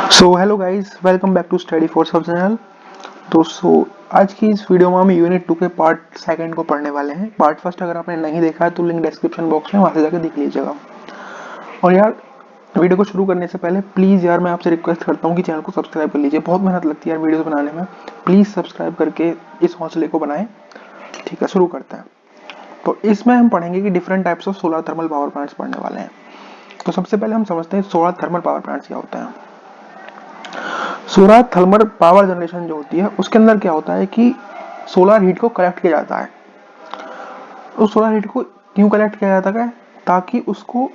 So hello guys, welcome back to study for sub channel. दोस्तों, आज की इस वीडियो में हम यूनिट 2 के पार्ट सेकंड को पढ़ने वाले हैं। पार्ट फर्स्ट अगर आपने नहीं देखा है तो लिंक डिस्क्रिप्शन बॉक्स में, वहां से जाकर देख लीजिएगा। और यार, वीडियो को शुरू करने से पहले प्लीज़ यार मैं आपसे रिक्वेस्ट करता हूँ कि चैनल को सब्सक्राइब कर लीजिए। बहुत मेहनत लगती है यार वीडियो बनाने में। प्लीज़ सब्सक्राइब करके इस हौसले को बनाएं। ठीक है, शुरू करते हैं। तो इसमें हम पढ़ेंगे कि different types of solar thermal power plants पढ़ने वाले हैं। तो सबसे पहले हम समझते हैं सोलर थर्मल पावर प्लांट्स क्या होते हैं। सोलर थर्मल पावर जनरेशन जो होती है उसके अंदर क्या होता है कि सोलर हीट को कलेक्ट किया जाता है। उस सोलर हीट को क्यों कलेक्ट किया जाता है? ताकि उसको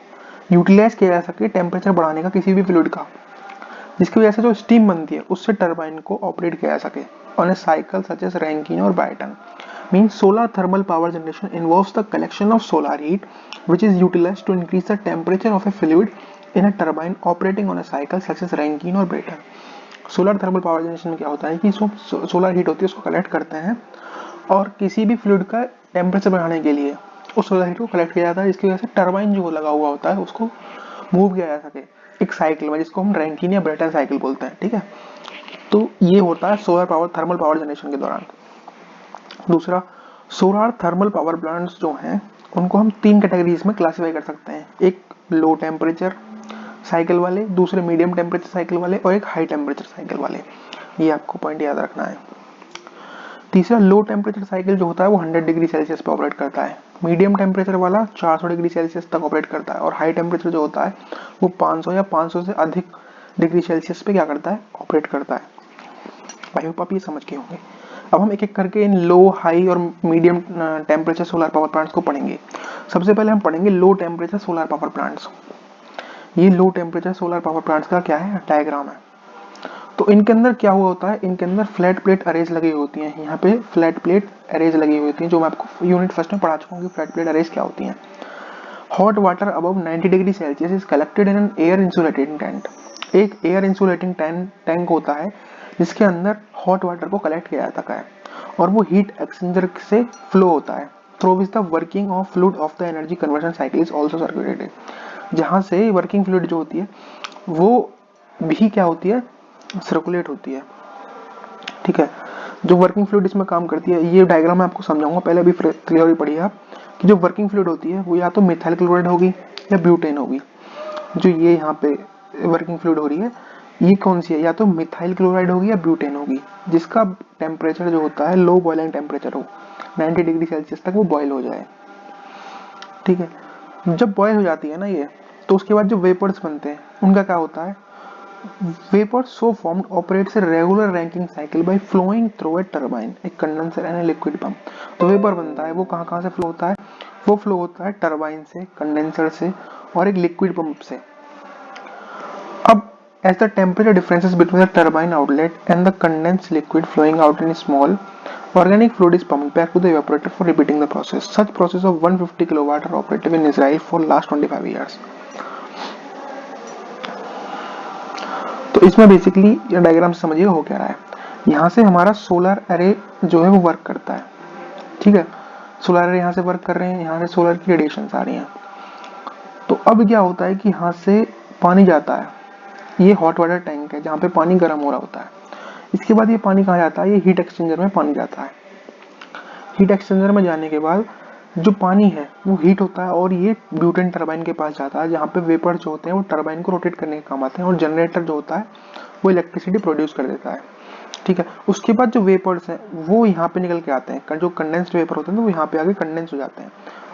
यूटिलाइज किया जा सके टेम्परेचर बढ़ाने का किसी भी फ्लूइड का, जिसकी वजह से जो स्टीम बनती है उससे टरबाइन को ऑपरेट किया जा सके on a cycle such as Rankine और Brayton. Means solar thermal power generation involves the collection of solar heat which is utilized to increase the temperature of a fluid in a turbine operating on a cycle such as Rankine or Brayton। Solar thermal power generation में क्या होता है कि solar heat होती है उसको collect करते हैं और किसी भी फ्लूइड का टेम्परेचर बढ़ाने के लिए उस सोलर हीट को कलेक्ट किया जाता है, जिसकी वजह से टरबाइन जो लगा हुआ होता है उसको मूव किया जा सके एक साइकिल में, जिसको हम रैंकिन या ब्रेटन साइकिल बोलते हैं। ठीक है, तो ये होता है solar power thermal power generation के दौरान। दूसरा, सोलर थर्मल पावर प्लांट्स जो हैं उनको हम 3 कैटेगरीज में क्लासिफाई कर सकते हैं। एक लो टेम्परेचर साइकिल वाले, दूसरे मीडियम टेम्परेचर साइकिल वाले और एक हाई टेम्परेचर साइकिल वाले। ये आपको पॉइंट याद रखना है। तीसरा, लो टेम्परेचर साइकिल जो होता है वो 100 डिग्री सेल्सियस पे ऑपरेट करता है। मीडियम टेम्परेचर वाला 400 डिग्री सेल्सियस तक ऑपरेट करता है और हाई टेम्परेचर जो होता है वो 500 या 500 से अधिक डिग्री सेल्सियस पे क्या करता है, ऑपरेट करता है। आई होप आप ये समझ गए होंगे। अब हम एक एक करके इन लो, हाई और medium temperature solar power plants को पढ़ेंगे। सबसे पहले हम पढ़ेंगे low temperature solar power plants. ये low temperature solar power plants का क्या है, डायग्राम है। तो इनके अंदर क्या हुआ होता है, इनके अंदर फ्लैट प्लेट अरेज लगी होती हैं। यहाँ पे फ्लैट प्लेट अरेज लगी हुई होती हैं, जो मैं आपको यूनिट फर्स्ट में पढ़ा चुका हूँ कि फ्लैट प्लेट अरेज क्या होती हैं। Hot water above 90 degree Celsius is collected in an air insulating tank. एक एयर इंसुलेटिंग टैंक होता है जिसके अंदर हॉट वाटर को कलेक्ट किया जाता है और वो हीट एक्सचेंजर से फ्लो होता है। Through which the working of fluid of the energy conversion cycle is also circulated. जहाँ से वर्किंग फ्लूइड जो होती है वो भी क्या होती है, सर्कुलेट होती है। ठीक है, जो वर्किंग फ्लूइड इसमें काम करती है, ये डायग्राम मैं आपको समझाऊंगा, पहले अभी क्लियरली पढ़िए आप कि जो वर्किंग फ्लूइड होती है वो या तो मिथाइल क्लोराइड होगी या ब्यूटेन होगी। जो ये यहाँ पे वर्किंग फ्लूइड हो रही है ये कौन सी है, या तो मिथाइल क्लोराइड होगी या ब्यूटेन होगी, जिसका टेम्परेचर जो होता है लो बॉइलिंग टेम्परेचर हो, 90 डिग्री सेल्सियस तक वो बॉयल हो जाए। ठीक है, जब बॉयल हो जाती है ना ये, तो उसके बाद जो वेपर्स बनते हैं उनका क्या होता है, vapor so formed operates a regular ranking cycle by flowing through a turbine, a condenser and a liquid pump। तो वेपर बनता है वो कहाँ कहाँ से फ्लो होता है, वो फ्लो होता है टरबाइन से, कंडेंसर से और एक लिक्विड पंप से। अब as the temperature differences between the turbine outlet and the condensed liquid flowing out in small organic fluid is pumped back to the evaporator for repeating the process। Such process of 150 kilowatt are operative in Israel for last 25 years। तो इसमें basically ये diagram समझिए हो क्या रहा है। यहाँ से हमारा सोलर अरे जो है वो वर्क करता है। ठीक है, सोलर अरे यहाँ से वर्क कर रहे हैं, यहाँ से सोलर की रेडिएशन आ रही हैं। तो अब क्या होता है कि यहाँ से पानी जाता है, ये हॉट वाटर टैंक है जहाँ पे पानी गर्म हो रहा होता है। इसके बाद ये पानी कहाँ जाता है, ये हीट एक्सचेंजर में पानी जाता है। हीट एक्सचेंजर में जाने के बाद जो पानी है वो हीट होता है और ये ब्यूटेन टरबाइन के पास जाता है, जहाँ पे वेपर जो होते हैं वो टरबाइन को रोटेट करने के काम आते हैं और जनरेटर जो होता है वो इलेक्ट्रिसिटी प्रोड्यूस कर देता है। ठीक है, उसके बाद जो वेपर्स हैं वो यहाँ पे निकल के आते हैं, जो कंडेंस्ड वेपर होते हैं तो वो यहाँ पे आके कंडेंस हो जाते हैं।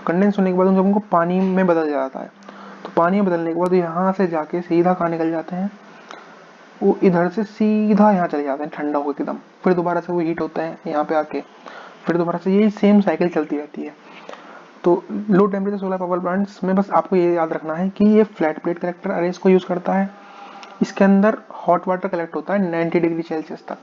कंडेंस होने के बाद उनको पानी में बदल जाता है। तो पानी में बदलने के बाद यहाँ से जाके सीधा कहाँ निकल जाते हैं, वो इधर से सीधा यहाँ चले जाते हैं ठंडा होकर एकदम। फिर दोबारा से वो हीट होता है यहाँ पे आके, फिर दोबारा से यही सेम साइकिल चलती रहती है। तो लो टेम्परेचर सोलर पावर प्लांट्स में बस आपको ये याद रखना है कि ये फ्लैट प्लेट कलेक्टर अरेज को यूज करता है। इसके अंदर हॉट वाटर कलेक्ट होता है 90 डिग्री सेल्सियस तक।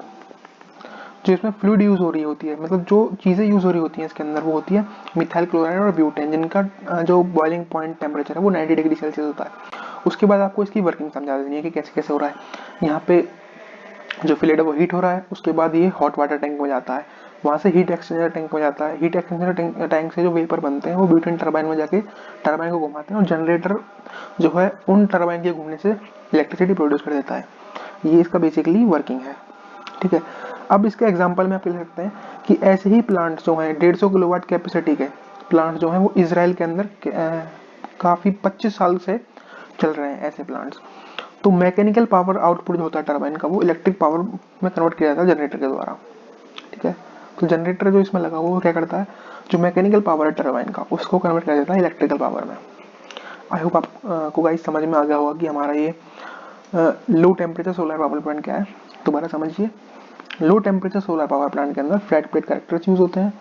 जो इसमें फ्लूइड यूज हो रही होती है, मतलब जो चीजें यूज हो रही होती हैं इसके अंदर, वो होती है मिथाइल क्लोराइड और ब्यूटेन, जिनका जो बॉइलिंग पॉइंट टेम्परेचर है वो 90 डिग्री सेल्सियस होता है। उसके बाद आपको इसकी वर्किंग समझा देनी है कि कैसे कैसे हो रहा है। यहाँ पे जो फ्लूइड है वो हीट हो रहा है, उसके बाद ये हॉट वाटर टैंक में जाता है, वहां से हीट एक्सचेंजर टैंक में जाता है। हीट एक्सचेंजर टैंक से जो वेपर बनते हैं वो ब्यूटेन टरबाइन में जाके टरबाइन को घुमाते हैं और जनरेटर जो है उन टरबाइन के घूमने से इलेक्ट्रिसिटी प्रोड्यूस कर देता है। ये इसका बेसिकली वर्किंग है। ठीक है, अब इसके एग्जांपल में आप ले सकते हैं कि ऐसे ही प्लांट जो हैं 150 किलोवाट कैपेसिटी के प्लांट जो हैं वो इजराइल के अंदर काफ़ी 25 साल से चल रहे हैं ऐसे प्लांट्स। तो मैकेनिकल पावर आउटपुट जो होता है टरबाइन का, वो इलेक्ट्रिक पावर में कन्वर्ट किया जाता है जनरेटर के द्वारा। ठीक है, तो जनरेटर जो इसमें लगा हुआ वो क्या करता है, जो मैकेनिकल पावर है टरबाइन का उसको कन्वर्ट किया जाता है इलेक्ट्रिकल पावर में। आई होप आपको गाइस समझ में आ गया होगा कि हमारा ये low temperature solar power plant क्या है। दोबारा समझिए, लो टेम्परेचर सोलर पावर प्लांट के अंदर फ्लैट प्लेट कलेक्टर्स यूज होते हैं,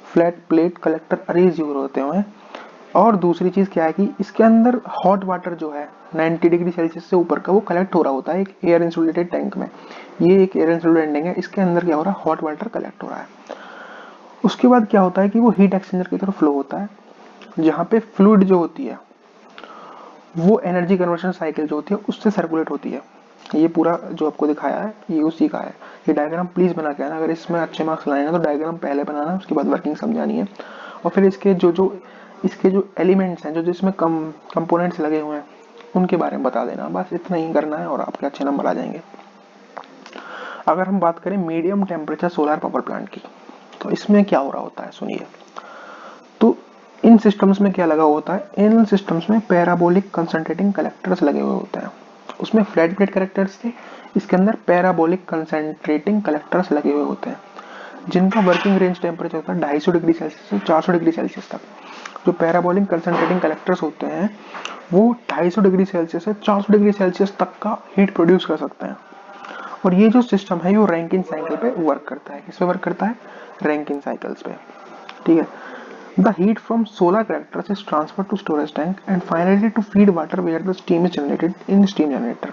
flat plate collector arrays use होते हैं। और दूसरी चीज़ क्या है कि इसके अंदर हॉट वाटर जो है 90 डिग्री सेल्सियस से ऊपर का वो कलेक्ट हो रहा होता है एक एयर इंसुलेटेड टैंक में। ये एक एयर इंसुलेटेड टैंक है, इसके अंदर क्या हो रहा है, हॉट वाटर कलेक्ट हो रहा है। उसके बाद क्या होता है कि वो हीट एक्सचेंजर की तरफ फ्लो होता है, जहाँ पे फ्लूइड जो होती है वो एनर्जी कन्वर्शन साइकिल जो होती है उससे सर्कुलेट होती है। ये पूरा जो आपको दिखाया है ये उसी का है। ये डायग्राम प्लीज बना के आना, अगर इसमें अच्छे मार्क्स लाए ना तो डायग्राम पहले बनाना, उसके बाद वर्किंग समझानी है। और फिर इसके जो एलिमेंट्स हैं, जो जिसमें कंपोनेंट्स लगे हुए हैं उनके बारे में बता देना, बस इतना ही करना है और आपके अच्छे नंबर आ जाएंगे। अगर हम बात करें medium temperature solar power plant की, तो इसमें क्या हो रहा होता है सुनिए। तो इन सिस्टम्स में क्या लगा होता है, इन सिस्टम्स में पैराबोलिक कंसंट्रेटिंग कलेक्टर्स लगे हुए होते हैं। उसमें फ्लैट प्लेट कलेक्टर्स थे, इसके अंदर पैराबोलिक कंसंट्रेटिंग कलेक्टर्स लगे हुए होते हैं, जिनका वर्किंग रेंज टेम्परेचर होता है 250 डिग्री सेल्सियस से 400 डिग्री सेल्सियस तक। जो पैराबोलिक कंसंट्रेटिंग कलेक्टर्स होते हैं वो 250 डिग्री सेल्सियस से 400 डिग्री सेल्सियस तक का हीट प्रोड्यूस कर सकते हैं। और ये जो सिस्टम है वो रैंकिन साइकिल पे वर्क करता है। किस पे वर्क करता है, रैंकिन साइकिल्स पे। ठीक है, the heat from solar collectors is transferred to storage tank and finally to feed water where the steam is generated in steam generator.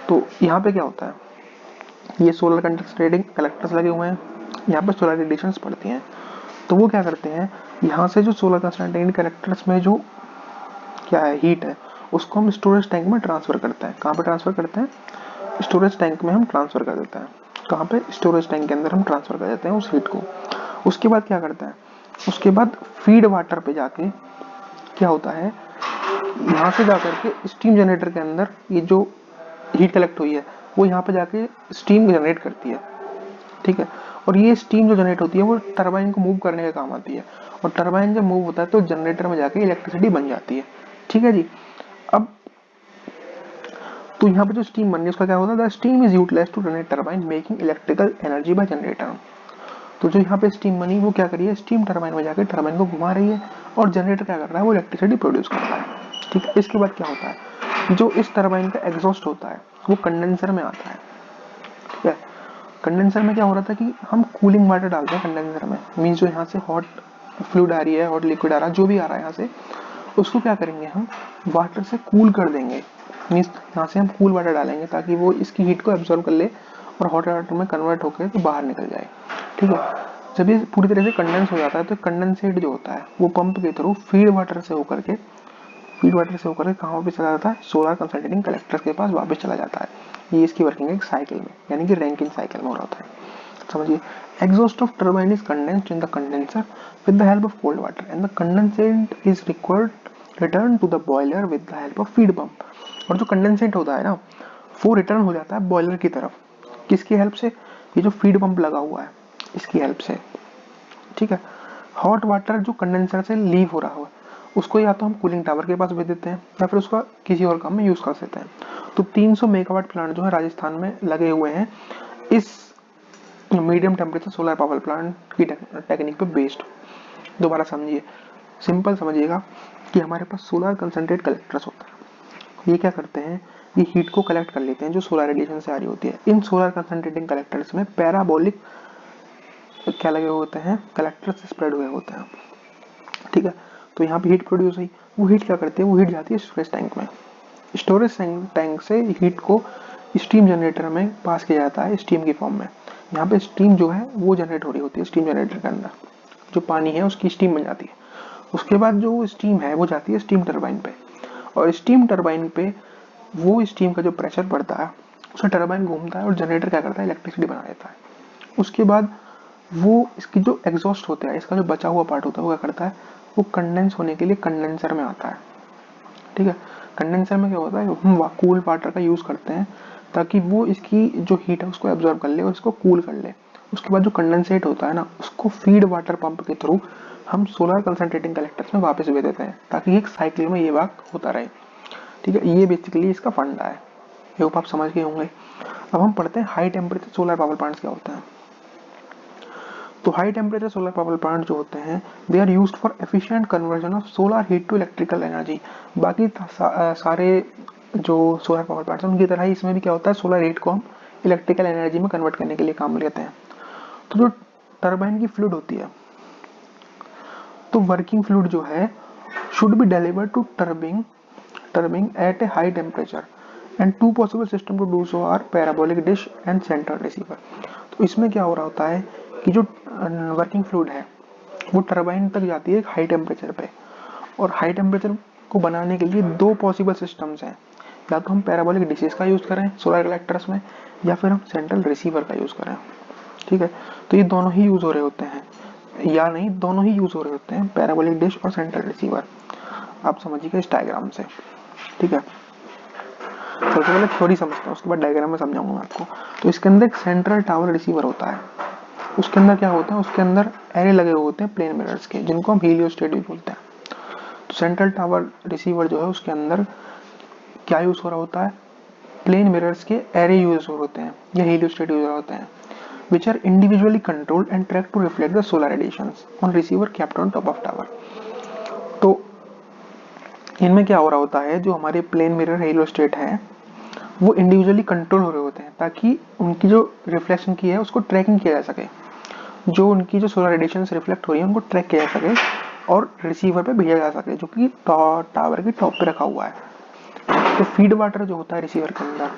तो यहाँ पे क्या होता है, ये सोलर कंसंट्रेटिंग कलेक्टर्स लगे हुए हैं, यहाँ पे सोलर रेडिएशंस पड़ती हैं। तो वो क्या करते हैं, यहाँ से जो सोलर कंसंट्रेटिंग कलेक्टर्स में जो क्या है हीट है उसको हम स्टोरेज टैंक में ट्रांसफर करते हैं। कहाँ पे ट्रांसफर करते हैं, स्टोरेज टैंक में हम ट्रांसफर कर देते हैं। कहाँ पे, स्टोरेज टैंक के अंदर हम ट्रांसफर कर देते हैं उस हीट को। उसके बाद क्या करते हैं, उसके बाद फीड वाटर पे जाके क्या होता है, यहाँ से जाकर के स्टीम जनरेटर के अंदर ये जो हीट कलेक्ट हुई है वो यहाँ पे जाके स्टीम जनरेट करती है। ठीक है, और ये स्टीम जो जनरेट होती है वो टरबाइन को मूव करने का काम आती है, और टरबाइन जब मूव होता है तो जनरेटर में जाके इलेक्ट्रिसिटी बन जाती है। ठीक है जी, अब तो यहाँ पे जो स्टीम बन रही है उसका क्या होता है, the steam is utilized to generate turbine making electrical energy by generator. तो जो यहाँ पे स्टीम बनी वो क्या करिए, स्टीम टरबाइन में जाकर टरबाइन को घुमा रही है और जनरेटर क्या कर रहा है, वो इलेक्ट्रिसिटी प्रोड्यूस कर रहा है। ठीक है, इसके बाद क्या होता है, जो इस टरबाइन का एग्जॉस्ट होता है वो कंडेंसर में आता है। ठीक है, कंडेंसर में क्या हो रहा था कि हम कूलिंग वाटर डालते हैं कंडेंसर में, मीन्स जो यहाँ से हॉट फ्लूइड आ रही है, हॉट लिक्विड आ रहा है, जो भी आ रहा है यहाँ से, उसको क्या करेंगे हम वाटर से कूल कर देंगे। मीन्स यहाँ से हम कूल वाटर डालेंगे ताकि वो इसकी हीट को एब्जॉर्ब कर ले और हॉट वाटर में कन्वर्ट होकर तो बाहर निकल जाए। ठीक है, जब ये पूरी तरह से कंडेंस हो जाता है तो कंडेंसेट जो होता है वो पंप के थ्रू फीड वाटर से होकर के कहाँ वापस चला जाता है, सोलर कंसंट्रेटिंग कलेक्टर के पास वापस चला जाता है। ये इसकी वर्किंग एक साइकिल में, यानी कि रैंकिन साइकिल में हो रहा है। समझिए, exhaust of turbine is condensed in the condenser with the help of cold water and the condensate is required return to the boiler with the help of feed pump. और जो कंडेंसेंट होता है ना वो रिटर्न हो जाता है बॉयलर की तरफ, किसकी हेल्प से, ये जो फीड पंप लगा हुआ है इसकी हेल्प से। ठीक है, हॉट वाटर जो कंडेंसर से लीव हो रहा हो उसको या तो हम कूलिंग टावर के पास भेज देते हैं या फिर उसका किसी और काम में यूज कर सकते हैं। तो 300 मेगावाट प्लांट जो है राजस्थान में लगे हुए हैं इस medium temperature solar power plant की टेक्निक पे बेस्ड। दोबारा समझिए, सिंपल समझिएगा कि हमारे पास सोलर कंसंट्रेट कलेक्टर्स होता है। ये क्या करते हैं, ये हीट को कलेक्ट कर लेते हैं जो सोलर रेडिएशन से आ रही होती है। इन सोलर कंसंट्रेटिंग कलेक्टर्स में पैराबोलिक क्या लगे हुए होते हैं, कलेक्टर्स स्प्रेड हुए होते हैं। ठीक है, तो यहाँ पे हीट प्रोड्यूस हुई, वो हीट क्या करते हैं, वो हीट जाती है स्टोरेज टैंक में। स्टोरेज टैंक से हीट को स्टीम जनरेटर में पास किया जाता है स्टीम की फॉर्म में। यहाँ पे स्टीम जो है वो जनरेट हो रही होती है स्टीम जनरेटर के अंदर, जो पानी है उसकी स्टीम बन जाती है। उसके बाद जो स्टीम है वो जाती है स्टीम टरबाइन पे, और स्टीम टरबाइन पे वो स्टीम का जो प्रेशर पड़ता है उससे टरबाइन घूमता है और जनरेटर क्या करता है, इलेक्ट्रिसिटी बना देता है। उसके बाद वो इसकी जो एग्जॉस्ट होता है, इसका जो बचा हुआ पार्ट होता है वो क्या करता है, वो कंडेंस होने के लिए कंडेंसर में आता है। ठीक है, कंडेंसर में क्या होता है, हम कूल वाटर का यूज़ करते हैं ताकि वो इसकी जो हीट है उसको एब्जॉर्ब कर ले और इसको कूल कर ले। उसके बाद जो कंडेंसेट होता है ना, उसको फीड वाटर पंप के थ्रू हम सोलर कंसंट्रेटिंग कलेक्टर्स में वापस भेज देते हैं ताकि एक साइकिल में ये वर्क होता रहे। ठीक है, ये बेसिकली इसका फंडा है। ये होप आप समझ गए होंगे। अब हम पढ़ते हैं high temperature solar power plants क्या होता है। तो high temperature solar power plant जो होते हैं, they are used for efficient conversion of solar heat to electrical energy. बाकी सारे जो सोलर पावर प्लांट्स हैं उनकी तरह ही इसमें भी क्या होता है, सोलर हीट को हम इलेक्ट्रिकल एनर्जी में कन्वर्ट करने के लिए काम लेते हैं। तो जो टरबाइन की फ्लूइड होती है, तो वर्किंग फ्लूइड जो है should be delivered to turbine at a high temperature and two possible system to do so are parabolic dish and central receiver. तो इसमें क्या हो रहा होता है कि जो वर्किंग फ्लूइड है वो टरबाइन तक जाती है हाई टेम्परेचर पे, और हाई टेम्परेचर को बनाने के लिए दो पॉसिबल सिस्टम्स हैं, या तो हम पैराबोलिक डिशेस का यूज़ करें सोलर कलेक्टर्स में, या फिर हम सेंट्रल रिसीवर का यूज़ करें। ठीक है, तो ये दोनों ही यूज़ हो रहे होते हैं, या नहीं दोनों ही यूज़ हो रहे होते हैं, पैराबोलिक डिश और सेंट्रल रिसीवर। आप समझिएगा इस डायग्राम से। ठीक है, सबसे पहले थ्योरी समझते हैं, उसके बाद डायग्राम में समझाऊंगा मैं आपको। तो इसके अंदर एक सेंट्रल टावर रिसीवर होता है। उसके अंदर क्या होता है, उसके अंदर एरे लगे हुए होते हैं प्लेन मिरर्स के, जिनको हम हीलियोस्टेट भी बोलते हैं। तो सेंट्रल टावर रिसीवर जो है उसके अंदर क्या यूज हो रहा होता है, प्लेन मिरर्स के एरे यूज होते हैं या हीलियोस्टेट यूज होते हैं, which are individually controlled and tracked to reflect the solar radiations on receiver kept on top of tower। तो इनमें क्या हो रहा होता है, जो हमारे प्लेन मिरर हेलियोस्टेट है वो इंडिविजुअली कंट्रोल हो रहे होते हैं ताकि उनकी जो रिफ्लेक्शन की है उसको ट्रैकिंग किया जा सके, जो उनकी जो सोलर रेडिएशन रिफ्लेक्ट हो रही है उनको ट्रैक किया जा सके और रिसीवर पे भेजा जा सके, जो कि टावर के टॉप पे रखा हुआ है। तो फीड वाटर जो होता है रिसीवर के अंदर,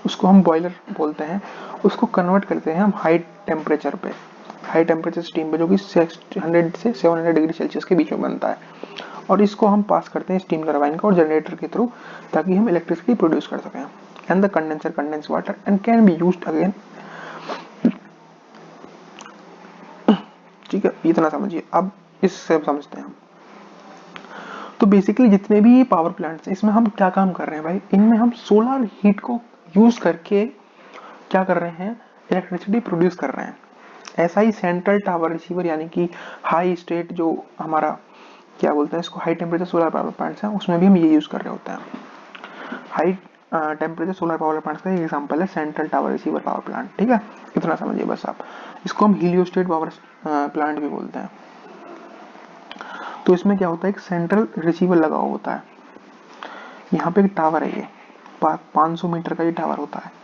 उसको हम बॉयलर बोलते हैं, उसको कन्वर्ट करते हैं हम हाई टेम्परेचर पे, हाई टेम्परेचर स्टीम पे, जो कि 600 से 700 डिग्री सेल्सियस के बीच में बनता है, और इसको हम पास करते हैं स्टीम टरबाइन का और जनरेटर के थ्रू ताकि हम इलेक्ट्रिसिटी प्रोड्यूस कर सकें। And the condenser condense water and can be used again. ठीक है, इतना समझिए। अब इससे समझते हैं हम। तो बेसिकली जितने भी पावर प्लांट्स हैं इसमें हम क्या काम कर रहे हैं भाई, इनमें हम सोलर हीट को यूज करके क्या कर रहे हैं, इलेक्ट्रिसिटी प्रोड्यूस कर रहे हैं। ऐसा ही सेंट्रल टावर रिसीवर यानी कि हाई स्टेट जो हमारा क्या बोलते हैं इसको, high temperature solar power plants हैं, उसमें भी हम ये यूज कर रहे होते हैं। High temperature solar power plants का एग्जांपल है central tower receiver power plant. ठीक है, इतना समझिए बस आप। इसको हम हीलियोस्टेट पावर प्लांट भी बोलते हैं। तो इसमें क्या होता है, एक सेंट्रल रिसीवर लगा हुआ होता है, यहाँ पे एक टावर है, ये 500 मीटर का ये टावर होता है।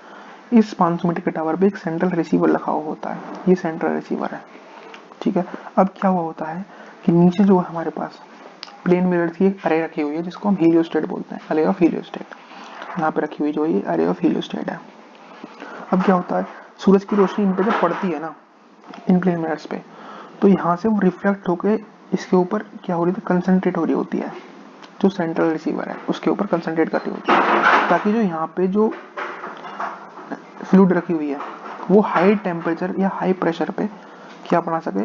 इस 500 मीटर के टावर पे एक सेंट्रल रिसीवर लगा हुआ होता है, ये सेंट्रल रिसीवर है। ठीक है, अब क्या हुआ होता है कि नीचे जो है हमारे पास प्लेन मिरर्स की एक अरे रखी हुई है जिसको हम हीलियोस्टेट बोलते हैं, अरे ऑफ हीलियोस्टेट। यहाँ पे रखी हुई जो ये अरे ऑफ हीलियोस्टेट है। अब क्या होता है, सूरज की रोशनी इन पे जब पड़ती है ना, इन प्लेन मिरर्स पे, तो यहाँ से वो रिफ्लेक्ट होके इसके ऊपर क्या हो रही है, कंसंट्रेट हो रही होती है, जो सेंट्रल रिसीवर है उसके ऊपर कंसंट्रेट कर रही होती है, ताकि जो यहाँ पे जो फ्लूइड रखी हुई है वो हाई टेम्परेचर या हाई प्रेशर पे क्या बना सके,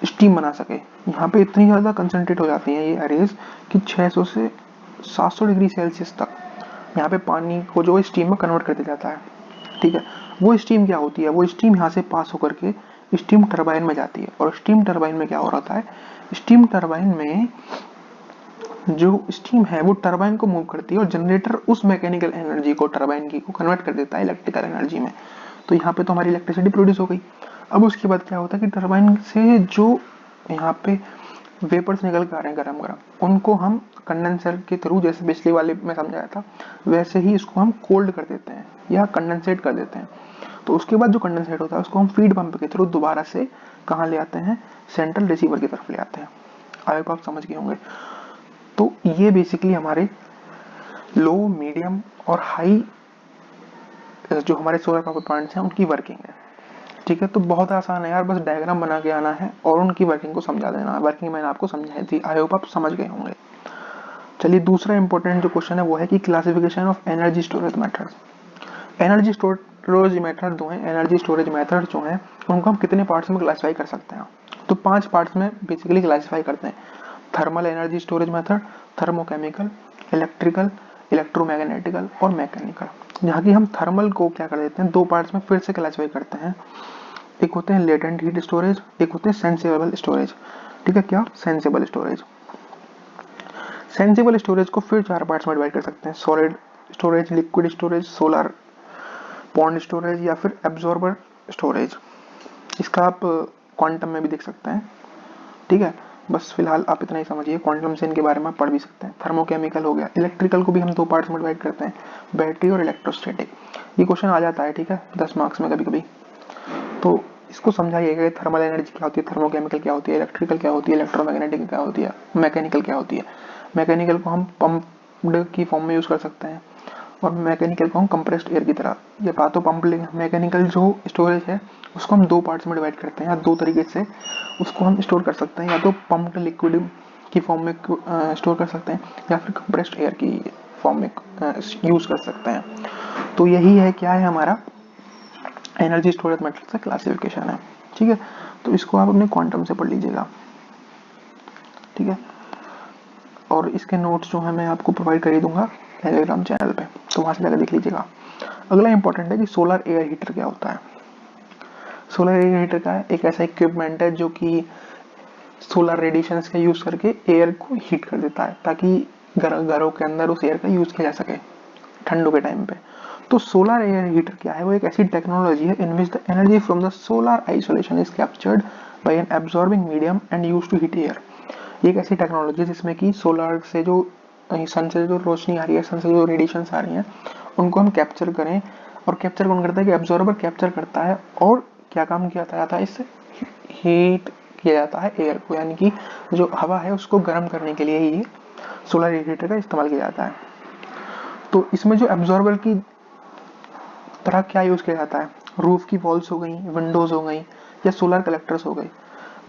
स्टीम बना सके। यहाँ पे इतनी ज़्यादा कंसंट्रेट हो जाती हैं ये अरेज कि 600 से 700 डिग्री सेल्सियस तक यहाँ पे पानी को जो स्टीम में कन्वर्ट कर दिया जाता है। ठीक है, वो स्टीम क्या होती है, वो स्टीम यहाँ से पास होकर के स्टीम टरबाइन में जाती है, और स्टीम टरबाइन में क्या हो रहा है, स्टीम टरबाइन में जो स्टीम है वो टरबाइन को मूव करती है और जनरेटर उस मैकेनिकल एनर्जी को टरबाइन की को कन्वर्ट कर देता है इलेक्ट्रिकल एनर्जी में। तो यहाँ पे तो हमारी इलेक्ट्रिसिटी प्रोड्यूस हो गई। अब उसके बाद क्या होता है कि टरबाइन से जो यहाँ पे वेपर्स निकल के आ रहे हैं गरम गरम, उनको हम कंडेंसर के थ्रू, जैसे बिजली वाले में समझाया था वैसे ही इसको हम कोल्ड कर देते हैं या कंडेंसेट कर देते हैं। तो उसके बाद जो कंडेंसेट होता है उसको हम फीड पंप के थ्रू दोबारा से कहाँ ले आते हैं, सेंट्रल रिसीवर की तरफ ले आते हैं। आई होप आप समझ गए होंगे। तो ये बेसिकली हमारे लो, मीडियम और हाई जो हमारे सोलर पावर प्लांट्स हैं उनकी वर्किंग है। ठीक है, तो बहुत आसान है यार, बस डायग्राम बना के आना है और उनकी वर्किंग को समझा देना है। वर्किंग मैंने आपको समझाई थी, आई होप आप समझ गए होंगे। चलिए दूसरा इंपॉर्टेंट जो क्वेश्चन है वो है कि classification of energy storage methods. Energy storage method जो है, एनर्जी स्टोरेज मेथड जो है उनको हम कितने पार्ट्स में क्लासीफाई कर सकते हैं, तो 5 पार्ट्स में बेसिकली क्लासीफाई करते हैं। Thermal energy storage method, thermochemical, electrical, electromagnetical और मैकेनिकल। जहाँ की हम थर्मल को क्या कर देते हैं, दो पार्ट्स में फिर से क्लासिफाई करते हैं। एक होते हैं लेटेंट हीट स्टोरेज, एक होते हैं सेंसिबल स्टोरेज। ठीक है, क्या सेंसिबल स्टोरेज। सेंसिबल स्टोरेज को फिर चार पार्ट्स में डिवाइड कर सकते हैं, solid storage, liquid storage, solar pond storage या फिर एब्जॉर्बर स्टोरेज। इसका आप क्वांटम में भी देख सकते हैं। ठीक है, बस फिलहाल आप इतना ही समझिए, क्वांटम से इनके बारे में पढ़ भी सकते हैं। थर्मोकेमिकल हो गया। इलेक्ट्रिकल को भी हम दो पार्ट्स में डिवाइड करते हैं, बैटरी और इलेक्ट्रोस्टैटिक। ये क्वेश्चन आ जाता है, ठीक है, 10 मार्क्स में कभी कभी। तो इसको समझाइएगा, थर्मल एनर्जी क्या होती है, थर्मोकेमिकल क्या होती है, इलेक्ट्रिकल क्या होती है, इलेक्ट्रोमैग्नेटिक क्या होती है, मैकेनिकल क्या होती है। मैकेनिकल को हम पंप्ड की फॉर्म में यूज कर सकते हैं और मैकेनिकल को हम कंप्रेस्ड एयर की तरह। ये बात तो पंप, मैकेनिकल जो स्टोरेज है उसको हम दो पार्ट्स में डिवाइड करते हैं, या दो तरीके से उसको हम स्टोर कर सकते हैं, या तो पंप्ड लिक्विड की फॉर्म में स्टोर कर सकते हैं या फिर कंप्रेस्ड एयर की फॉर्म में यूज कर सकते हैं। तो यही है, क्या है हमारा एनर्जी स्टोरेज मैट्रिक्स का क्लासिफिकेशन है। ठीक है, तो इसको आप अपने क्वांटम से पढ़ लीजिएगा। ठीक है, और इसके नोट्स जो है मैं आपको प्रोवाइड कर ही दूंगा टेलीग्राम चैनल पे, तो वहां से जाकर देख लीजिएगा। अगला इंपॉर्टेंट है कि सोलर एयर हीटर क्या होता है। सोलर एयर हीटर का एक ऐसा इक्विपमेंट है जो कि सोलर रेडिएशंस का यूज करके एयर को हीट कर देता है, ताकि घरों के अंदर उस एयर का यूज किया जा सके ठंडों के टाइम पे। तो सोलर एयर हीटर क्या है, वो एक ऐसी टेक्नोलॉजी है in which the energy from the solar isolation is captured by an absorbing medium and used to heat air. ये एक ऐसी टेक्नोलॉजी है जिसमें कि सोलर से जो सन से जो रोशनी आ रही है, सन से जो रेडिएशंस आ रही हैं, उनको हम कैप्चर करें। और कैप्चर कौन करता है, कि एब्जॉर्बर कैप्चर करता है। और क्या काम किया जाता है, इससे हीट किया जाता है एयर को, यानी कि जो हवा है उसको गर्म करने के लिए ही सोलर एयर हीटर का इस्तेमाल किया जाता है। तो इसमें जो एब्जॉर्बर की तरह क्या यूज किया जाता है, रूफ की वॉल्स हो गई, विंडोज हो गई या सोलर कलेक्टर्स हो गए,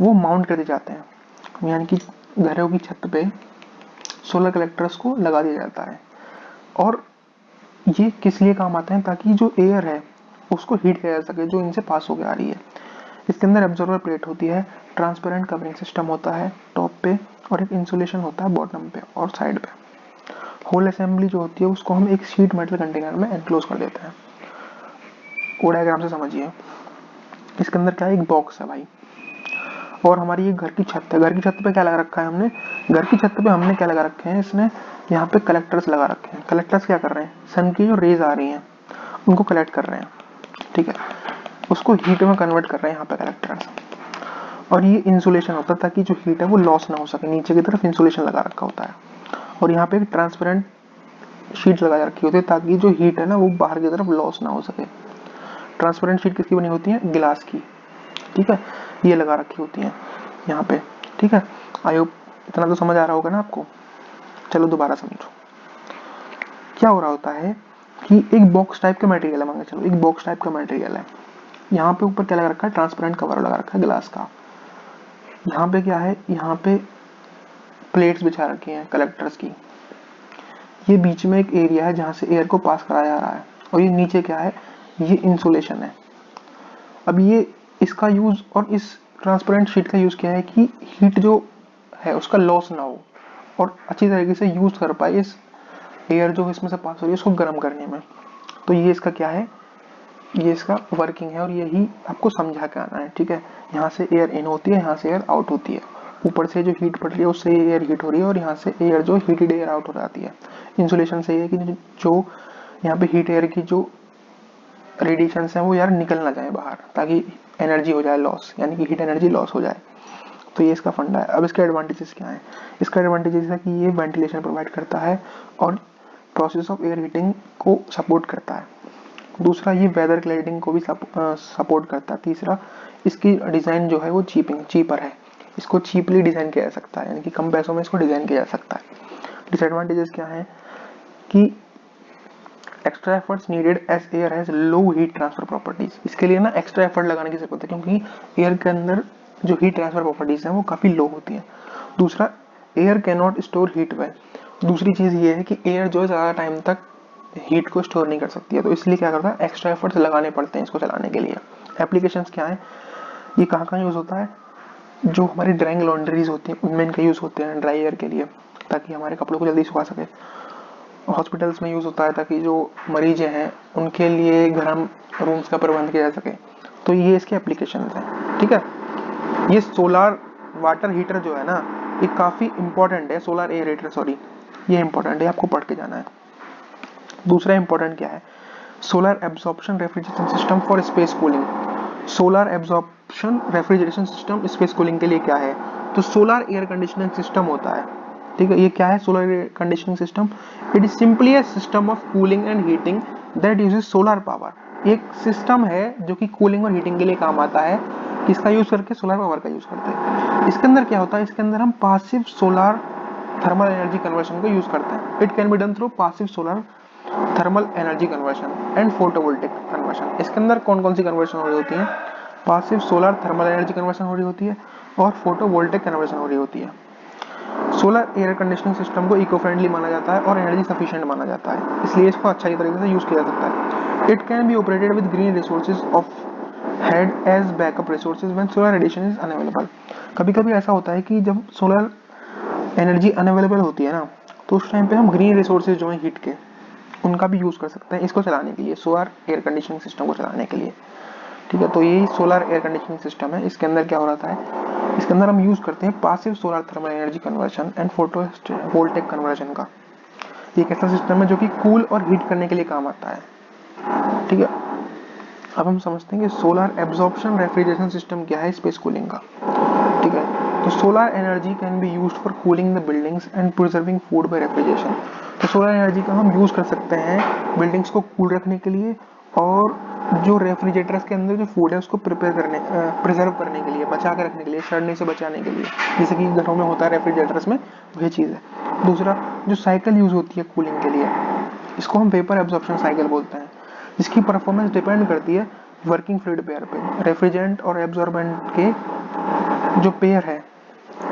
वो माउंट कर दिए जाते हैं, यानी कि घरों की छत पे सोलर कलेक्टर्स को लगा दिया जाता है। और ये किस लिए काम आते हैं, ताकि जो एयर है उसको हीट किया जा सके जो इनसे पास होकर आ रही है। इसके अंदर एब्जॉर्बर प्लेट होती है, ट्रांसपेरेंट कवरिंग सिस्टम होता है टॉप पे, और एक इंसुलेशन होता है बॉटम पे और साइड पे। होल असेंबली जो होती है उसको हम एक शीट मेटल कंटेनर में एनक्लोज कर देते हैं। वो डायग्राम से समझिए। इसके अंदर क्या है, एक बॉक्स है भाई, और हमारी ये घर की छत है। घर की छत पे क्या लगा रखा है हमने, घर की छत पे हमने क्या लगा रखे हैं, इसने यहाँ पे कलेक्टर्स लगा रखे हैं। कलेक्टर्स क्या कर रहे हैं, सन की जो रेज आ रही हैं उनको कलेक्ट कर रहे हैं। ठीक है, उसको हीट में कन्वर्ट कर रहे हैं यहाँ पे कलेक्टर्स। और ये इंसुलेशन होता है ताकि जो हीट है वो लॉस ना हो सके, नीचे की तरफ इंसुलेशन लगा रखा होता है। और यहाँ पे एक ट्रांसपेरेंट शीट लगा रखी होती है ताकि जो हीट है ना वो बाहर की तरफ लॉस ना हो सके। ट्रांसपेरेंट शीट किसकी बनी होती है, गिलास की। ठीक है, ये लगा रखी होती है यहाँ पे। ठीक है, आई होप इतना तो समझ आ रहा होगा ना आपको। चलो दोबारा समझो। क्या हो रहा होता है कि एक बॉक्स टाइप का मटेरियल है, मान के चलो एक बॉक्स टाइप का मटेरियल है। यहाँ पे ऊपर क्या लगा रखा है, ट्रांसपेरेंट कवर लगा रखा है गिलास का। यहाँ पे क्या है, यहाँ पे प्लेट्स बिछा रखी हैं कलेक्टर्स की। ये बीच में एक एरिया है जहाँ से एयर को पास कराया जा रहा है, और ये नीचे क्या है, ये इंसुलेशन है। अब ये इसका यूज, और इस ट्रांसपेरेंट शीट का यूज क्या है कि हीट जो है उसका लॉस ना हो और अच्छी तरीके से यूज कर पाए इस एयर जो इसमें से पास हो रही है उसको गर्म करने में। तो ये इसका क्या है, ये इसका वर्किंग है, और यही आपको समझा के आना है। ठीक है, यहाँ से एयर इन होती है, यहाँ से एयर आउट होती है। ऊपर से जो हीट पड़ रही है उससे एयर हीट हो रही है, और यहाँ से एयर जो हीटेड एयर आउट हो जाती है। इंसुलेशन से ये है कि जो यहाँ पे हीट एयर की जो रेडिएशन है वो यार निकल ना जाए बाहर, ताकि एनर्जी हो जाए लॉस, यानी कि हीट एनर्जी लॉस हो जाए। तो ये इसका फंडा है। अब इसके एडवांटेजेस क्या है, इसका एडवांटेजेस है कि ये वेंटिलेशन प्रोवाइड करता है और प्रोसेस ऑफ एयर हीटिंग को सपोर्ट करता है। दूसरा, ये वेदर क्लाइडिंग को भी सपोर्ट करता है। तीसरा, इसकी डिज़ाइन जो है वो चीपर है, इसको चीपली डिज़ाइन किया जा सकता है, यानी कि कम पैसों में इसको डिज़ाइन किया जा सकता है। डिसएडवांटेजेस क्या है कि extra efforts needed as air has low heat transfer properties. इसके लिए ना एक्स्ट्रा एफर्ट लगाने की जरूरत है, क्योंकि एयर के अंदर जो हीट ट्रांसफर प्रॉपर्टीज हैं वो काफ़ी लो होती हैं। दूसरा, air can not store heat well. दूसरी चीज़ ये है कि एयर जो है ज़्यादा टाइम तक हीट को स्टोर नहीं कर सकती है, तो इसलिए क्या करता है, एक्स्ट्रा एफर्ट्स लगाने पड़ते हैं इसको चलाने के लिए। एप्लीकेशंस क्या है, ये कहाँ कहाँ यूज़ होता है, जो हमारी ड्राइंग लॉन्ड्रीज होती हैं उनमें इनका यूज़ होते हैं ड्राई एयर के लिए, ताकि हमारे कपड़ों को जल्दी सुखा सके। हॉस्पिटल्स में यूज़ होता है ताकि जो मरीज हैं उनके लिए गर्म रूम्स का प्रबंध किया जा सके। तो ये इसके एप्लीकेशन हैं, ठीक है। ये सोलर वाटर हीटर जो है ना, ये काफ़ी इंपॉर्टेंट है। सोलर एयर हीटर, सॉरी, ये इंपॉर्टेंट है, आपको पढ़ के जाना है। दूसरा इंपॉर्टेंट क्या है, solar absorption refrigeration system for space cooling. Solar absorption refrigeration system space cooling के लिए क्या है, तो सोलर एयर कंडीशनिंग सिस्टम होता है, ठीक है। ये क्या है, solar air conditioning system? It is simply a system of cooling and heating that usage solar power. एक सिस्टम है जो कि कूलिंग और हीटिंग के लिए काम आता है, किसका यूज करके, सोलर पावर का यूज करते हैं। इसके अंदर क्या होता है, इसके अंदर हम passive solar thermal energy conversion को यूज करते हैं। It can be done through passive solar thermal energy conversion and photovoltaic conversion. इसके अंदर कौन कौन सी कन्वर्शन हो रही होती है, passive solar thermal energy conversion हो रही होती है और फोटोवोल्टिक कन्वर्शन हो रही होती है। सोलर एयर कंडीशनिंग सिस्टम को इको फ्रेंडली माना जाता है और एनर्जी सफिशिएंट माना जाता है, इसलिए इसको अच्छी तरीके से यूज किया जा सकता है। It can be operated with green resources of head as backup resources when solar radiation is unavailable. कभी कभी ऐसा होता है कि जब सोलर एनर्जी अनअवेलेबल होती है ना, तो उस टाइम पे हम ग्रीन रिसोर्सेज जो है हीट के, उनका भी यूज कर सकते हैं इसको चलाने के लिए, सोलर एयर कंडीशनिंग सिस्टम को चलाने के लिए, ठीक है। तो यही सोलर एयर कंडीशनिंग सिस्टम है। इसके अंदर क्या हो रहा है, इसके अंदर हम यूज करते हैं passive solar thermal energy conversion and photovoltaic conversion का। ये एक ऐसा सिस्टम है जो कि कूल और हीट करने के लिए काम आता है, ठीक है। अब हम समझते हैं कि सोलर एब्जॉर्प्शन रेफ्रिजरेशन सिस्टम क्या है स्पेस कूलिंग का, ठीक है। तो solar energy can be used for cooling the buildings and preserving food by refrigeration. तो सोलर एनर्जी का हम यूज कर सकते हैं बिल्डिंग्स को कूल रखने के लिए और जो रेफ्रिजरेटर्स के अंदर जो फूड है उसको प्रिजर्व करने के लिए, बचा के रखने के लिए, सड़ने से बचाने के लिए, जैसे कि घरों में होता है रेफ्रिजरेटर्स में, वही चीज़ है। दूसरा, जो साइकिल यूज होती है कूलिंग के लिए, इसको हम वेपर एब्जॉर्प्शन साइकिल बोलते हैं, जिसकी परफॉर्मेंस डिपेंड करती है वर्किंग फ्लूइड पेयर पे। रेफ्रिजरेंट और एब्जॉर्बेंट के जो पेयर है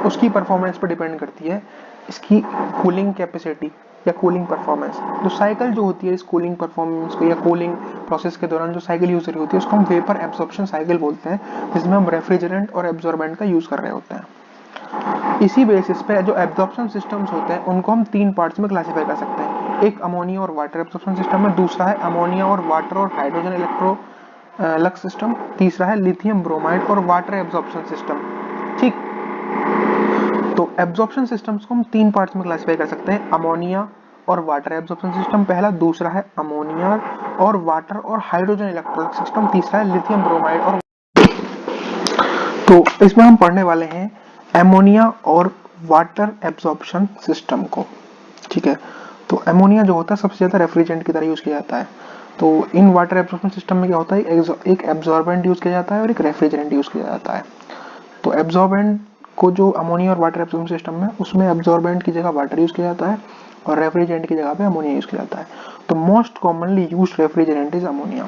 उसकी परफॉर्मेंस पर डिपेंड करती है इसकी कूलिंग कैपेसिटी या कूलिंग परफॉर्मेंस। जो साइकिल जो होती है इस कूलिंग परफॉर्मेंस को या कूलिंग प्रोसेस के दौरान जो साइकिल यूज हो रही होती है उसको हम वेपर एब्जॉर्प्शन साइकिल बोलते हैं, जिसमें हम रेफ्रिजरेंट और एब्जॉर्बेंट का यूज कर रहे होते हैं। इसी बेसिस पे जो एब्जॉर्प्शन सिस्टम्स होते हैं उनको हम तीन पार्ट्स में क्लासिफाई कर सकते हैं। एक अमोनिया और वाटर एब्जॉर्प्शन सिस्टम है, दूसरा है अमोनिया और वाटर और हाइड्रोजन इलेक्ट्रो लक्स सिस्टम, तीसरा है लिथियम ब्रोमाइड और वाटर एब्जॉर्प्शन सिस्टम, ठीक। तो एब्जॉर्प्शन सिस्टम्स को हम तीन पार्ट्स में क्लासिफाई कर सकते हैं, अमोनिया और वाटर एब्जॉर्प्शन सिस्टम पहला, दूसरा है अमोनिया और वाटर और हाइड्रोजन इलेक्ट्रोलिक सिस्टम, तीसरा है लिथियम ब्रोमाइड और। तो इसमें हम पढ़ने वाले हैं एमोनिया और वाटर एब्जॉर्प्शन सिस्टम को, ठीक है। तो एमोनिया जो होता है सबसे ज्यादा रेफ्रिजरेंट की तरह यूज किया जाता है। तो इन वाटर एब्जॉर्प्शन सिस्टम में क्या होता है, एक एब्जॉर्बेंट यूज किया जाता है और एक रेफ्रिजरेंट यूज किया जाता है। तो एब्जॉर्बेंट को जो अमोनिया और वाटर एब्जॉर्प्शन सिस्टम है उसमें एब्जॉर्बेंट की जगह वाटर यूज किया जाता है और रेफ्रिजरेंट की जगह पे अमोनिया यूज किया जाता है। तो most commonly used refrigerant is ammonia.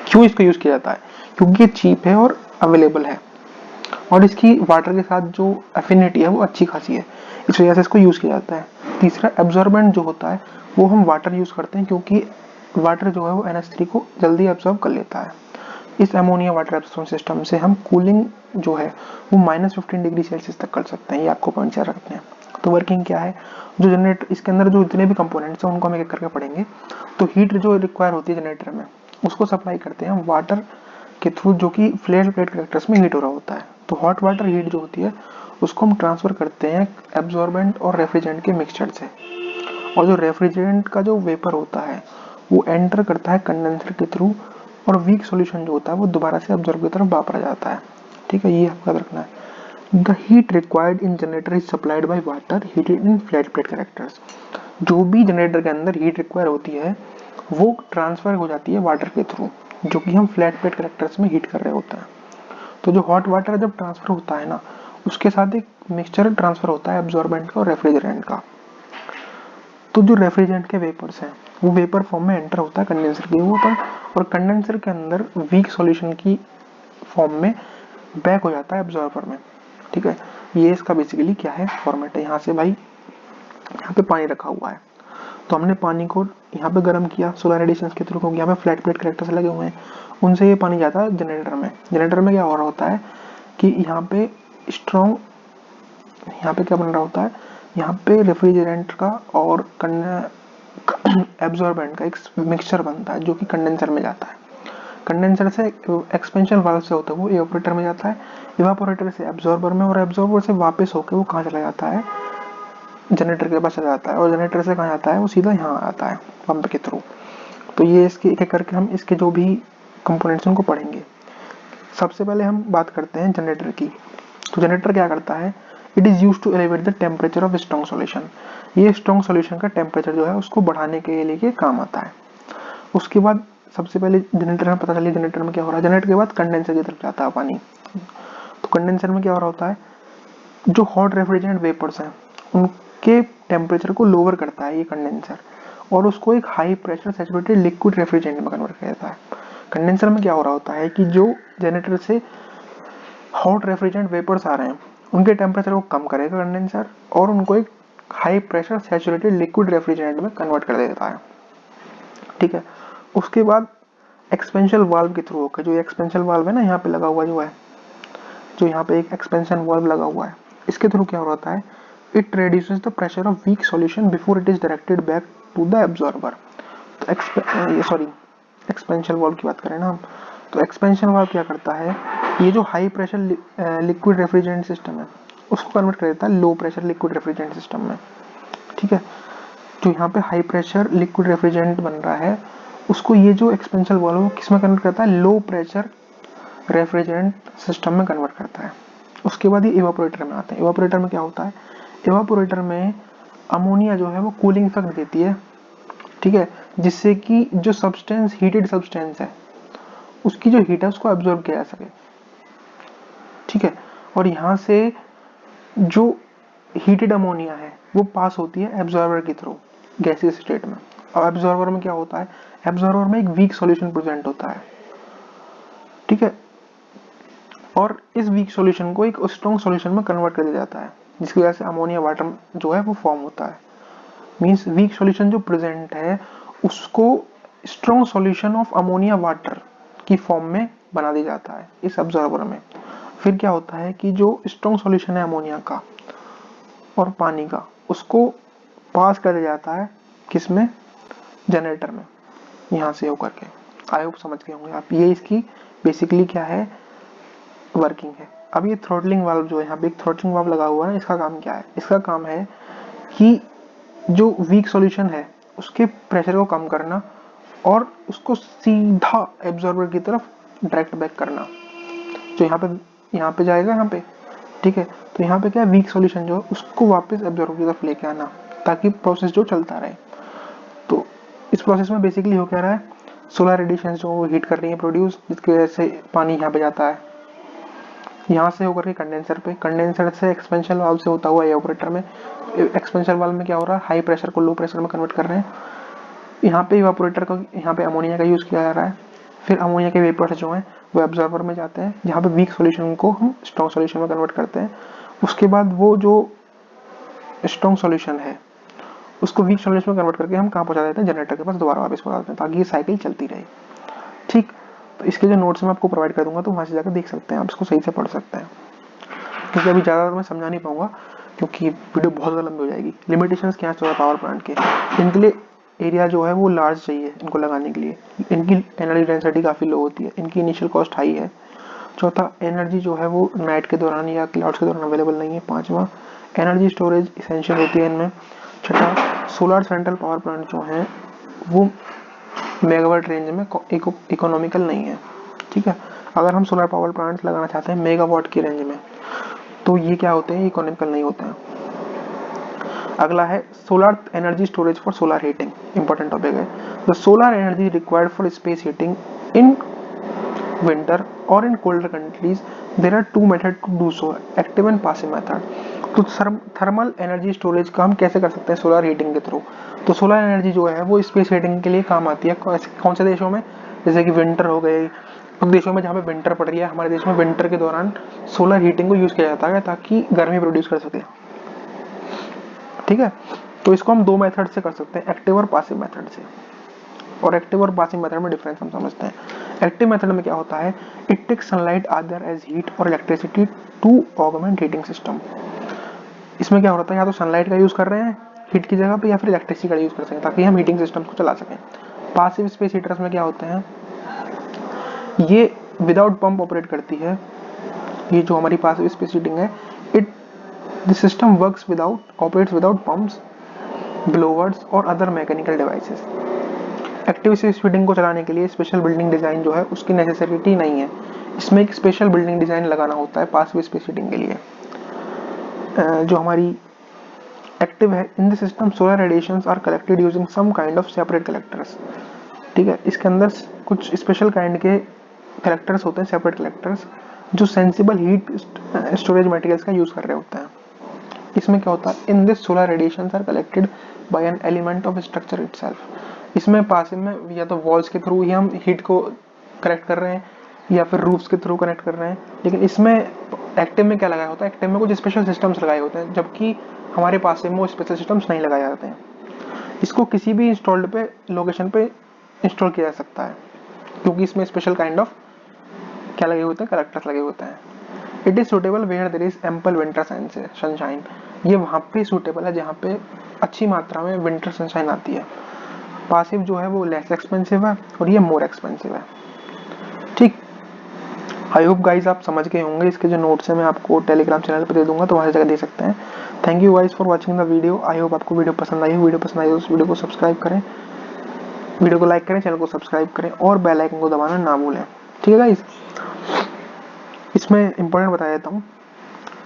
क्यों इसको यूज किया जाता है, क्योंकि ये चीप है और अवेलेबल है और इसकी वाटर के साथ जो एफिनिटी है वो अच्छी खासी है, इस वजह से इसको यूज किया जाता है। तीसरा, एब्जॉर्बेंट जो होता है वो हम वाटर यूज करते हैं क्योंकि वाटर जो है वो NH3 को जल्दी एब्जॉर्ब कर लेता है। इस अमोनिया वाटर एब्जॉर्प्शन सिस्टम से हम कूलिंग जो है वो -15 डिग्री सेल्सियस तक कर सकते हैं, ये आपको पॉइंट याद रखते हैं। तो वर्किंग क्या है, जो जनरेटर इसके अंदर जो जितने भी कंपोनेंट्स हैं उनको हम एक एक करके पढ़ेंगे। तो हीट जो रिक्वायर होती है जनरेटर में उसको सप्लाई करते हैं वाटर के थ्रू, जो कि फ्लैट प्लेट कलेक्टर्स में हीट हो रहा होता है। तो हॉट वाटर हीट जो होती है उसको हम ट्रांसफर करते हैं एब्जॉर्बेंट और रेफ्रिजरेंट के मिक्सचर से, और जो रेफ्रिजरेंट का जो वेपर होता है वो एंटर करता है कंडेंसर के थ्रू और वीक सॉल्यूशन जो होता है वो दोबारा से ऑब्जर्व की तरफ वापस आ जाता है, ठीक है। ये आपको याद रखना है। The heat required in generator is supplied by water heated in flat plate collectors. जो भी जनरेटर के अंदर हीट रिक्वायर होती है वो ट्रांसफर हो जाती है वाटर के थ्रू, जो कि हम फ्लैट प्लेट कलेक्टर्स में हीट कर रहे होते हैं। तो जो हॉट वाटर जब ट्रांसफर होता है ना, उसके साथ एक मिक्सचर ट्रांसफर होता है एब्जॉर्बेंट का और रेफ्रिजरेंट का। तो जो रेफ्रिजरेंट के वेपर्स हैं वो वेपर फॉर्म में एंटर होता है कंडेंसर के ऊपर और कंडेंसर के अंदर वीक सॉल्यूशन की फॉर्म में बैक हो जाता है एब्जॉर्बर में, ठीक है। ये इसका बेसिकली क्या है फॉर्मेट है। यहाँ से भाई यहाँ पे पानी रखा हुआ है, तो हमने पानी को यहाँ पे गर्म किया सोलर रेडिएशन के थ्रू, क्योंकि यहाँ पे फ्लैट प्लेट कलेक्टर्स लगे हुए हैं, उनसे ये पानी जाता है जनरेटर में। जनरेटर में क्या हो रहा होता है कि यहाँ पे स्ट्रॉन्ग, यहाँ पे क्या बन रहा होता है, यहाँ पे रेफ्रिजरेंट का और एब्जॉर्बेंट का एक मिक्सचर बनता है जो कि कंडेंसर में जाता है। कंडेंसर से एक्सपेंशन वाल्व से होता है वो इवापोरेटर में जाता है, इवापोरेटर से एब्जॉर्बर में, और एब्जॉर्बर से वापस होकर वो कहाँ चला जाता है, जनरेटर के पास चला जाता है, और जनरेटर से कहाँ जाता है, वो सीधा यहाँ आता है पंप के थ्रू। तो ये इसके एक एक करके हम इसके जो भी कंपोनेंट्स उनको पढ़ेंगे। सबसे पहले हम बात करते हैं जनरेटर की। तो जनरेटर क्या करता है, it is use to elevate the temperature of strong solution. ये स्ट्रॉन्ग सॉल्यूशन का टेम्परेचर जो है उसको बढ़ाने के लिए काम आता है। उसके बाद सबसे पहले जनरेटर में पता चलिए जनरेटर में क्या हो रहा है। जनरेटर के बाद कंडेंसर की तरफ जाता है पानी। तो कंडेंसर में क्या हो रहा होता है, जो हॉट रेफ्रिजरेंट वेपर्स हैं उनके टेम्परेचर को लोअर करता है ये कंडेंसर, और उसको एक high pressure saturated liquid refrigerant में कन्वर्ट कर देता है। कंडेंसर में क्या हो रहा होता है कि जो जनरेटर से हॉट रेफ्रिजरेंट वेपर्स आ रहे हैं उनके टेम्परेचर को कम करेगा कंडेंसर, और उनको एक high pressure saturated liquid refrigerant में कन्वर्ट कर देता है। ठीक है, उसके बाद एक्सपेंशन वाल्व के थ्रू होकर, जो एक्सपेंशन वाल्व है ना यहाँ पे लगा हुआ जो है, जो यहाँ पे एक एक्सपेंशन वाल्व लगा हुआ है, इसके थ्रू क्या होता है, it reduces the pressure of weak solution before it is directed back to the absorber. तो एक्सपेंशन वाल्व की बात करें ना हम, तो एक्सपेंशन वाल्व क्या करता है, ये जो high pressure liquid refrigerant system है उसको कन्वर्ट कर देता है low pressure liquid refrigerant system में। ठीक है, जो यहाँ पे हाई प्रेशर लिक्विड रेफ्रिजरेंट बन रहा है उसको ये जो एक्सपेंशन वाल्व किस में कन्वर्ट करता है, लो प्रेशर रेफ्रिजरेंट सिस्टम में कन्वर्ट करता है। उसके बाद ये इवापोरेटर में आते हैं। इवापोरेटर में क्या होता है, इवापोरेटर में अमोनिया जो है वो कूलिंग इफेक्ट देती है। ठीक है, जिससे कि जो सब्सटेंस हीटेड सब्सटेंस है उसकी जो हीट है उसको एब्जॉर्ब किया जा सके। ठीक है, और यहाँ से जो हीटेड अमोनिया है वो पास होती है एब्जॉर्बर के थ्रू गैसियस स्टेट में। और एब्जॉर्बर में क्या होता है, एब्जॉर्बर में एक वीक सॉल्यूशन प्रेजेंट होता है। ठीक है, और इस वीक सॉल्यूशन को एक स्ट्रॉन्ग सॉल्यूशन में कन्वर्ट कर दिया जाता है, जिसकी वजह से अमोनिया वाटर जो है वो फॉर्म होता है। मींस वीक सॉल्यूशन जो प्रेजेंट है उसको strong solution of ammonia water की फॉर्म में बना दिया जाता है इस एब्जॉर्बर में। फिर क्या होता है कि जो स्ट्रॉन्ग सॉल्यूशन है अमोनिया का और पानी का उसको पास कर दिया जाता है किसमें, जनरेटर में, यहाँ से होकर के। आई होप समझ गए होंगे आप, ये इसकी बेसिकली क्या है, वर्किंग है। अब ये थ्रोटलिंग वाल्व जो है, यहाँ पे एक थ्रोटलिंग वाल्व लगा हुआ है, इसका काम क्या है, इसका काम है कि जो वीक सॉल्यूशन है उसके प्रेशर को कम करना और उसको सीधा एब्जॉर्बर की तरफ डायरेक्ट बैक करना, जो यहाँ पे जाएगा यहाँ पे। ठीक है, तो यहाँ पे क्या है, वीक सॉल्यूशन जो है उसको वापस एब्जॉर्बर की तरफ लेके आना ताकि प्रोसेस जो चलता रहे। तो इस प्रोसेस में बेसिकली हो क्या रहा है, सोलर रेडिएशन जो हीट कर रही है प्रोड्यूस, जिसकी वजह से पानी यहाँ पे जाता है, यहाँ से होकर के कंडेंसर पे, कंडेंसर से एक्सपेंशन वाल्व से होता हुआ इवापोरेटर में। एक्सपेंशन वाल्व में क्या हो रहा है, हाई प्रेशर को लो प्रेशर में कन्वर्ट कर रहे हैं। यहाँ पे इवापोरेटर का, यहाँ पे अमोनिया का यूज किया जा रहा है। फिर अमोनिया के वेपर्स जो हैं वो एब्जॉर्बर में जाते हैं, जहाँ पे वीक सॉल्यूशन को हम स्ट्रॉन्ग सॉल्यूशन में कन्वर्ट करते हैं। उसके बाद वो जो स्ट्रॉन्ग सॉल्यूशन है उसको वीक सॉल्यूशन में कन्वर्ट करके हम कहाँ पहुँचा देते हैं, जनरेटर के पास दोबारा वापस पहुँचा देते हैं ताकि ये साइकिल चलती रहे। ठीक, तो इसके जो नोट्स मैं आपको प्रोवाइड कर दूंगा तो वहाँ से जाकर देख सकते हैं, आप इसको सही से पढ़ सकते हैं, क्योंकि अभी ज़्यादा मैं समझा नहीं पाऊंगा क्योंकि वीडियो बहुत ज़्यादा लंबी हो जाएगी। लिमिटेशंस क्या है पावर प्लांट के, इनके लिए एरिया जो है वो लार्ज चाहिए इनको लगाने के लिए, इनकी एनर्जी डेंसिटी काफ़ी लो होती है, इनकी इनिशियल कॉस्ट हाई है। चौथा, एनर्जी जो है वो नाइट के दौरान या क्लाउड्स के दौरान अवेलेबल नहीं है। पाँचवा, एनर्जी स्टोरेज इसेंशियल होती है इनमें। छठा, सोलर सेंट्रल पावर प्लांट जो हैं वो मेगावाट रेंज में इकोनॉमिकल नहीं है। ठीक है, अगर हम सोलर पावर प्लांट लगाना चाहते हैं मेगावाट की रेंज में तो ये क्या होते हैं, इकोनॉमिकल नहीं होते हैं। अगला है solar energy storage for solar heating, important topic है। The solar energy required for space heating in winter और in colder countries, there are two method to do so, active and passive method. तो thermal energy storage का हम कैसे कर सकते हैं, solar heating के थ्रू। तो सोलर एनर्जी जो है वो स्पेस हीटिंग के लिए काम आती है। कौन से देशों में, जैसे कि विंटर हो गए, कुछ देशों में जहाँ पे विंटर पड़ रही है, हमारे देश में विंटर के दौरान सोलर हीटिंग को यूज किया जाता है ताकि गर्मी प्रोड्यूस कर सके। ठीक है, तो इसको हम दो मेथड से कर सकते हैं, एक्टिव और पासिव मेथड से। और एक्टिव और पासिव मेथड में डिफरेंस हम समझते हैं। एक्टिव मेथड में क्या होता है, it takes sunlight other as heat और electricity to augment heating system. इसमें क्या होता है, या तो सनलाइट का यूज कर रहे हैं हीट की जगह पे या फिर इलेक्ट्रिसिटी का यूज़ कर सकें ताकि हम हीटिंग सिस्टम को चला सकें। पासिव स्पेस हीटर्स में क्या होते हैं, ये विदाउट पंप ऑपरेट करती है। ये जो हमारी पासिव स्पेस हीटिंग है, the system works operates without pumps, blowers और other mechanical devices. Active space heating को चलाने के लिए स्पेशल बिल्डिंग डिजाइन जो है उसकी नेसेसिटी नहीं है, इसमें एक स्पेशल बिल्डिंग डिजाइन लगाना होता है पासिव स्पेस हीटिंग के लिए। जो हमारी एक्टिव है, in the system solar radiations are collected using some kind of separate collectors. ठीक है, इसके अंदर कुछ स्पेशल काइंड के कलेक्टर्स होते हैं, सेपरेट कलेक्टर्स, जो सेंसिबल हीट स्टोरेज मटेरियल्स का यूज कर रहे होते हैं। इसमें क्या होता है, in this solar radiations are collected by an element of structure itself. इसमें पासिव में या तो वॉल्स के थ्रू ही हम हीट को कलेक्ट कर रहे हैं या फिर रूफ्स के थ्रू कनेक्ट कर रहे हैं, लेकिन इसमें एक्टिव में क्या लगाया होता है, एक्टिव में कुछ स्पेशल सिस्टम्स लगाए होते हैं, जबकि हमारे पासिव में वो स्पेशल सिस्टम्स नहीं लगाए जाते हैं। इसको किसी भी इंस्टॉल्ड पे लोकेशन पे इंस्टॉल किया जा सकता है क्योंकि इसमें स्पेशल काइंड ऑफ क्या लगे होते हैं, कलेक्टर्स लगे होते हैं। It is suitable where there is ample winter sunshine. ये वहाँ पे सूटेबल है जहाँ पे अच्छी मात्रा में विंटर सनशाइन आती है। पासिव जो है वो लेस एक्सपेंसिव है और ये मोर एक्सपेंसिव है। ठीक, आई होप गाइज आप समझ गए होंगे। इसके जो नोट्स है मैं आपको टेलीग्राम चैनल पर दे दूंगा, तो वहाँ से दे सकते हैं। Thank you guys for watching the video. I hope आपको वीडियो पसंद आई। वीडियो पसंद आई तो उस वीडियो को सब्सक्राइब करें, वीडियो को लाइक करें, चैनल को सब्सक्राइब करें और बेल आइकन को दबाना ना भूलें। ठीक है गाइज, इसमें इंपॉर्टेंट बता देता हूँ,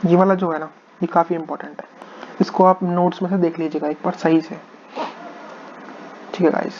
ये वाला जो है ना, ये काफ़ी इंपॉर्टेंट है। इसको आप नोट्स में से देख लीजिएगा एक बार सही से। ठीक है गाइज।